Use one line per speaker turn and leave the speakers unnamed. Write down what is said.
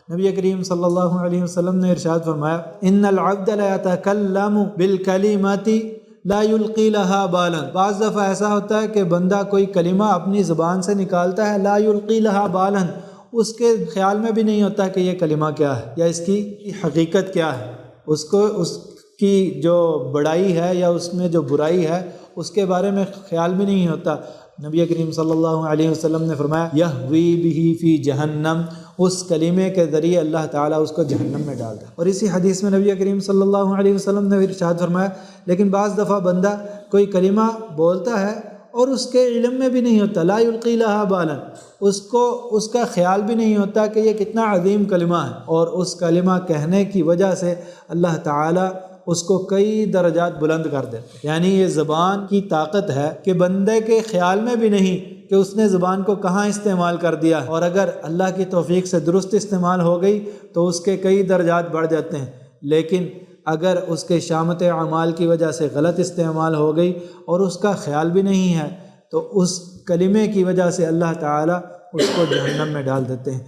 نبی کریم صلی اللہ علیہ وسلم نے ارشاد فرمایا ان العبد لا يتكلم بالکلمات لا یلقی لہا بالا، بعض دفعہ ایسا ہوتا ہے کہ بندہ کوئی کلمہ اپنی زبان سے نکالتا ہے، لا یلقی لہا بالا، اس کے خیال میں بھی نہیں ہوتا کہ یہ کلمہ کیا ہے یا اس کی حقیقت کیا ہے، اس کی جو بڑائی ہے یا اس میں جو برائی ہے اس کے بارے میں خیال بھی نہیں ہوتا۔ نبی کریم صلی اللہ علیہ وسلم نے فرمایا یہوی بہ فی جہنم، اس کلمے کے ذریعے اللہ تعالیٰ اس کو جہنم میں ڈال دے۔ اور اسی حدیث میں نبی کریم صلی اللہ علیہ وسلم نے ارشاد فرمایا لیکن بعض دفعہ بندہ کوئی کلمہ بولتا ہے اور اس کے علم میں بھی نہیں ہوتا، لا یلقی لہا بالا، اس کا خیال بھی نہیں ہوتا کہ یہ کتنا عظیم کلمہ ہے، اور اس کلمہ کہنے کی وجہ سے اللہ تعالیٰ اس کو کئی درجات بلند کر دے۔ یعنی یہ زبان کی طاقت ہے کہ بندے کے خیال میں بھی نہیں کہ اس نے زبان کو کہاں استعمال کر دیا، اور اگر اللہ کی توفیق سے درست استعمال ہو گئی تو اس کے کئی درجات بڑھ جاتے ہیں، لیکن اگر اس کے شامت اعمال کی وجہ سے غلط استعمال ہو گئی اور اس کا خیال بھی نہیں ہے تو اس کلمے کی وجہ سے اللہ تعالیٰ اس کو جہنم میں ڈال دیتے ہیں۔